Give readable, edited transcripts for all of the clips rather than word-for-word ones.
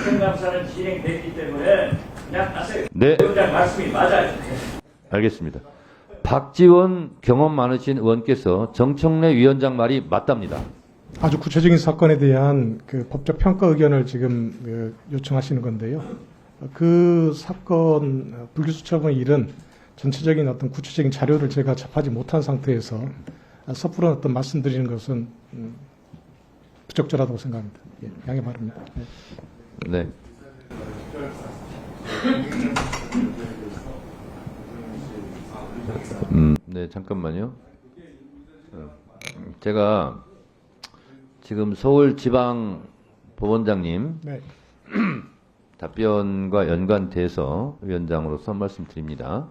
국정감사는 진행됐기 때문에 그냥 하세요. 네. 위원장 말씀이 맞아요. 알겠습니다. 박지원 경험 많으신 의원께서 정청래 위원장 말이 맞답니다. 아주 구체적인 사건에 대한 그 법적 평가 의견을 지금 요청하시는 건데요. 그 사건 불기소 처분의 일은 전체적인 어떤 구체적인 자료를 제가 접하지 못한 상태에서 섣부른 어떤 말씀드리는 것은 부적절하다고 생각합니다. 예, 양해 바랍니다. 네. 네, 잠깐만요. 제가 지금 서울지방법원장님 네. 답변과 연관돼서 위원장으로서 말씀드립니다.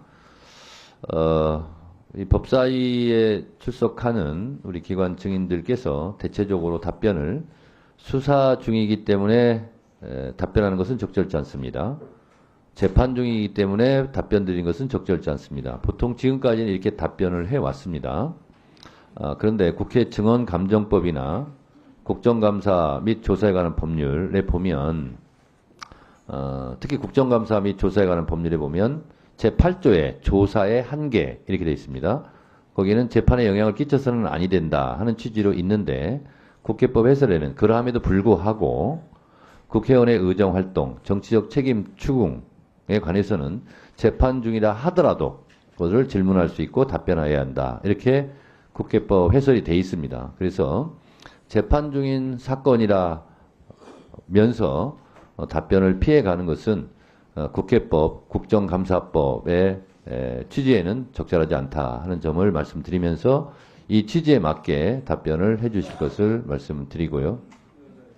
이 법사위에 출석하는 우리 기관 증인들께서 대체적으로 답변을 수사 중이기 때문에 답변하는 것은 적절치 않습니다. 재판 중이기 때문에 답변 드린 것은 적절치 않습니다. 보통 지금까지는 이렇게 답변을 해왔습니다. 그런데 국회 증언감정법이나 국정감사 및 조사에 관한 법률에 보면 특히 국정감사 및 조사에 관한 법률에 보면 제8조에 조사의 한계 이렇게 되어 있습니다. 거기는 재판에 영향을 끼쳐서는 아니 된다 하는 취지로 있는데 국회법 해설에는 그러함에도 불구하고 국회의원의 의정활동, 정치적 책임 추궁에 관해서는 재판 중이라 하더라도 그것을 질문할 수 있고 답변해야 한다. 이렇게 국회법 해설이 되어 있습니다. 그래서 재판 중인 사건이라면서 답변을 피해가는 것은 국회법, 국정감사법의 취지에는 적절하지 않다 하는 점을 말씀드리면서 이 취지에 맞게 답변을 해 주실 것을 말씀드리고요.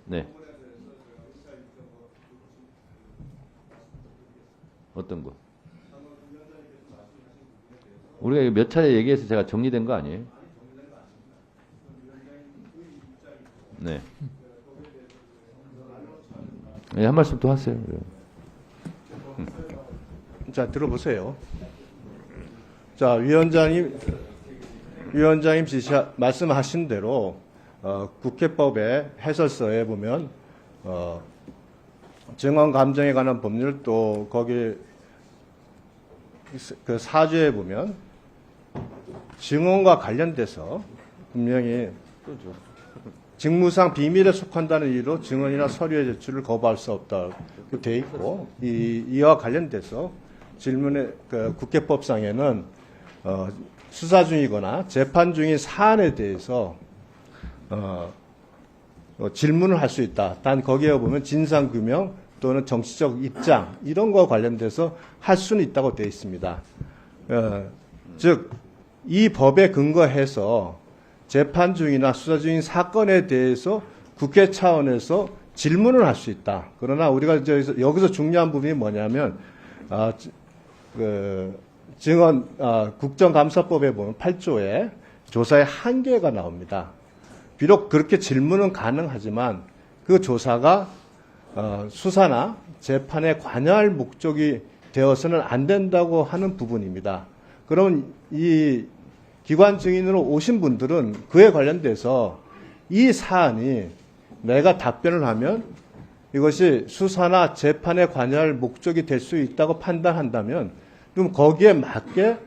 네. 어떤 거? 우리가 몇 차례 얘기해서 제가 정리된 거 아니에요? 네. 네, 한 말씀 또 하세요. 자, 들어보세요. 자, 위원장님 말씀하신 대로 국회법의 해설서에 보면 증언 감정에 관한 법률 또 거기 그 사조에 보면 증언과 관련돼서 분명히 직무상 비밀에 속한다는 이유로 증언이나 서류의 제출을 거부할 수 없다고 돼 있고 이와 관련돼서 질문에 국회법상에는 수사 중이거나 재판 중인 사안에 대해서 질문을 할 수 있다. 단 거기에 보면 진상규명 또는 정치적 입장 이런 거와 관련돼서 할 수는 있다고 되어 있습니다. 즉 이 법에 근거해서 재판 중이나 수사 중인 사건에 대해서 국회 차원에서 질문을 할 수 있다. 그러나 우리가 여기서 중요한 부분이 뭐냐면 국정감사법에 보면 8조에 조사의 한계가 나옵니다. 비록 그렇게 질문은 가능하지만 그 조사가 수사나 재판에 관여할 목적이 되어서는 안 된다고 하는 부분입니다. 그럼 이 기관 증인으로 오신 분들은 그에 관련돼서 이 사안이 내가 답변을 하면 이것이 수사나 재판에 관여할 목적이 될 수 있다고 판단한다면 그럼 거기에 맞게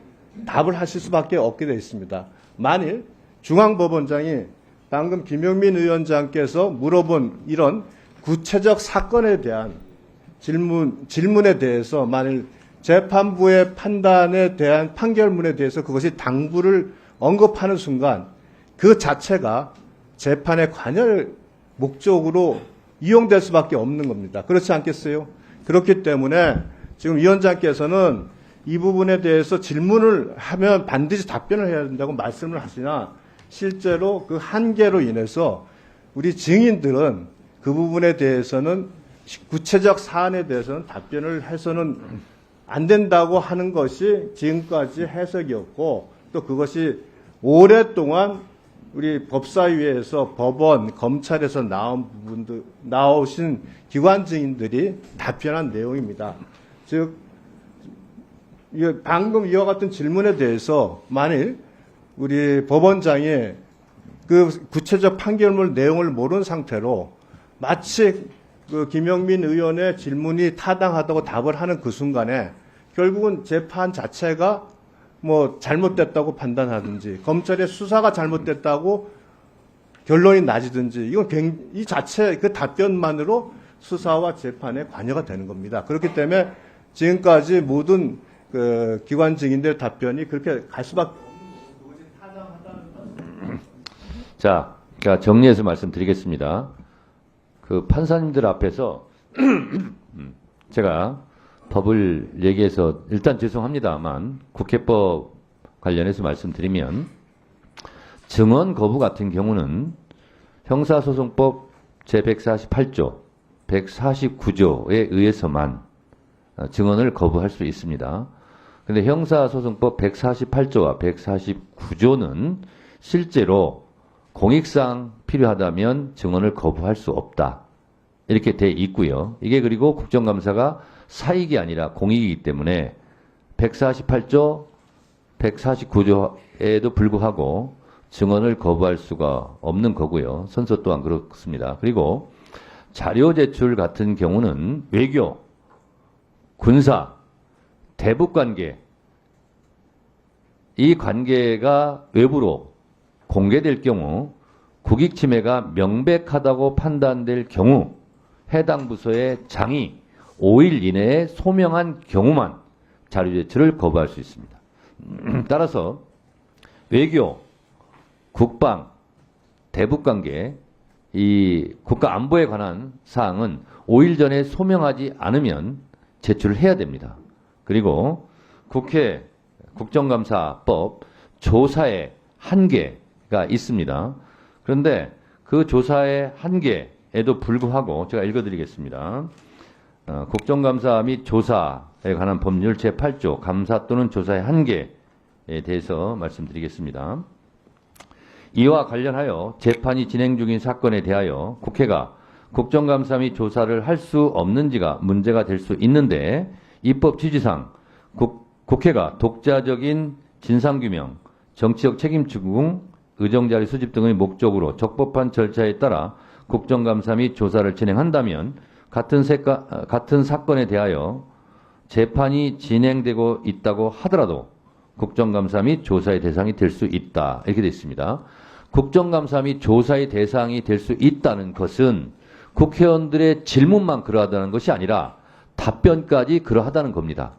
답을 하실 수밖에 없게 되어 있습니다. 만일 중앙법원장이 방금 김용민 위원장께서 물어본 이런 구체적 사건에 대한 질문에 대해서 만일 재판부의 판단에 대한 판결문에 대해서 그것이 당부를 언급하는 순간 그 자체가 재판에 관여할 목적으로 이용될 수밖에 없는 겁니다. 그렇지 않겠어요? 그렇기 때문에 지금 위원장께서는 이 부분에 대해서 질문을 하면 반드시 답변을 해야 된다고 말씀을 하시나 실제로 그 한계로 인해서 우리 증인들은 그 부분에 대해서는 구체적 사안에 대해서는 답변을 해서는 안 된다고 하는 것이 지금까지 해석이었고 또 그것이 오랫동안 우리 법사위에서 법원, 검찰에서 나오신 기관 증인들이 답변한 내용입니다. 즉, 방금 이와 같은 질문에 대해서 만일 우리 법원장이 그 구체적 판결문 내용을 모르는 상태로 마치 그 김영민 의원의 질문이 타당하다고 답을 하는 그 순간에 결국은 재판 자체가 뭐 잘못됐다고 판단하든지 검찰의 수사가 잘못됐다고 결론이 나지든지 이건 이 자체 그 답변만으로 수사와 재판에 관여가 되는 겁니다. 그렇기 때문에 지금까지 모든 그 기관 증인들 답변이 그렇게 갈 수밖에 자, 그러니까 정리해서 말씀드리겠습니다. 그 판사님들 앞에서 제가 법을 얘기해서 일단 죄송합니다만 국회법 관련해서 말씀드리면 증언 거부 같은 경우는 형사소송법 제148조, 149조에 의해서만 증언을 거부할 수 있습니다. 그런데 형사소송법 148조와 149조는 실제로 공익상 필요하다면 증언을 거부할 수 없다. 이렇게 돼 있고요. 이게 그리고 국정감사가 사익이 아니라 공익이기 때문에 148조, 149조에도 불구하고 증언을 거부할 수가 없는 거고요. 선서 또한 그렇습니다. 그리고 자료 제출 같은 경우는 외교, 군사, 대북관계 이 관계가 외부로 공개될 경우 국익 침해가 명백하다고 판단될 경우 해당 부서의 장이 5일 이내에 소명한 경우만 자료 제출을 거부할 수 있습니다. 따라서 외교, 국방, 대북관계, 이 국가 안보에 관한 사항은 5일 전에 소명하지 않으면 제출을 해야 됩니다. 그리고 국회 국정감사법 조사의 한계가 있습니다. 그런데 그 조사의 한계에도 불구하고 제가 읽어드리겠습니다. 국정감사 및 조사에 관한 법률 제8조 감사 또는 조사의 한계에 대해서 말씀드리겠습니다. 이와 관련하여 재판이 진행 중인 사건에 대하여 국회가 국정감사 및 조사를 할 수 없는지가 문제가 될 수 있는데 입법 취지상 국회가 독자적인 진상규명, 정치적 책임 추궁, 의정자료 수집 등의 목적으로 적법한 절차에 따라 국정감사 및 조사를 진행한다면 같은 사건에 대하여 재판이 진행되고 있다고 하더라도 국정감사 및 조사의 대상이 될 수 있다. 이렇게 되어 있습니다. 국정감사 및 조사의 대상이 될 수 있다는 것은 국회의원들의 질문만 그러하다는 것이 아니라 답변까지 그러하다는 겁니다.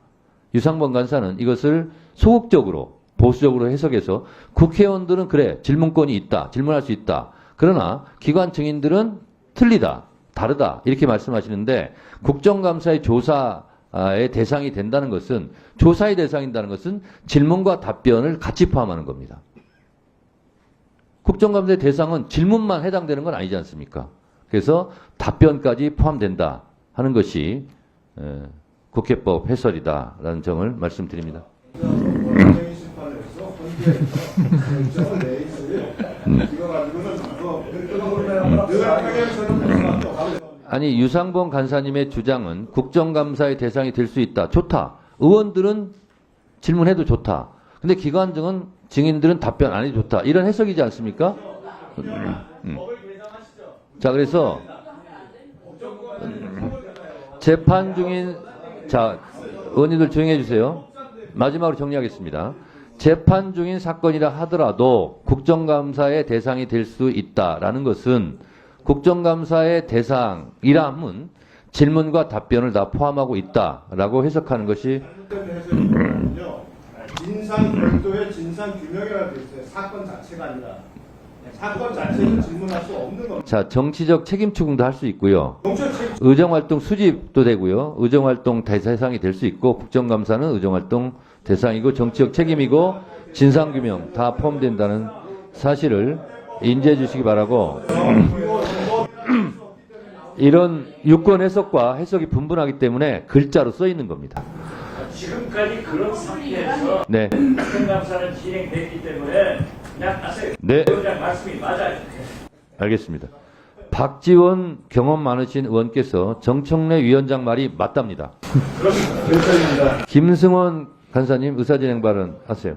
유상범 간사는 이것을 소극적으로 보수적으로 해석해서 국회의원들은 그래 질문권이 있다. 질문할 수 있다. 그러나 기관 증인들은 틀리다. 다르다. 이렇게 말씀하시는데 국정감사의 조사의 대상이 된다는 것은 조사의 대상이다는 것은 질문과 답변을 같이 포함하는 겁니다. 국정감사의 대상은 질문만 해당되는 건 아니지 않습니까? 그래서 답변까지 포함된다 하는 것이 국회법 해설이다라는 점을 말씀드립니다. 아니 유상범 간사님의 주장은 국정감사의 대상이 될 수 있다. 좋다. 의원들은 질문해도 좋다. 근데 기관 증인들은 답변 안 해도 좋다. 이런 해석이지 않습니까? 자, 그래서 재판 중인 의원님들 조용히 해주세요. 마지막으로 정리하겠습니다. 재판 중인 사건이라 하더라도 국정감사의 대상이 될 수 있다라는 것은 국정감사의 대상이라면 질문과 답변을 다 포함하고 있다라고 해석하는 것이 진상 별도의 진상 규명이라고 되어 있어요. 사건 자체가 아니라 사건 자체는 질문할 수 없는 겁니다. 자, 정치적 책임 추궁도 할 수 있고요. 의정활동 수집도 되고요. 의정활동 대상이 될 수 있고 국정감사는 의정활동 대상이고 정치적 책임이고 진상규명 다 포함된다는 사실을 인지해 주시기 바라고 이런 유권 해석과 해석이 분분하기 때문에 글자로 써 있는 겁니다. 지금까지 그런 상태에서 네. 국정감사는 진행됐기 때문에 그냥 하세요. 네. 의원장 말씀이 맞아요. 알겠습니다. 박지원 경험 많으신 의원께서 정청래 위원장 말이 맞답니다. 그렇습니다. 김승원 간사님 의사진행 발언 하세요.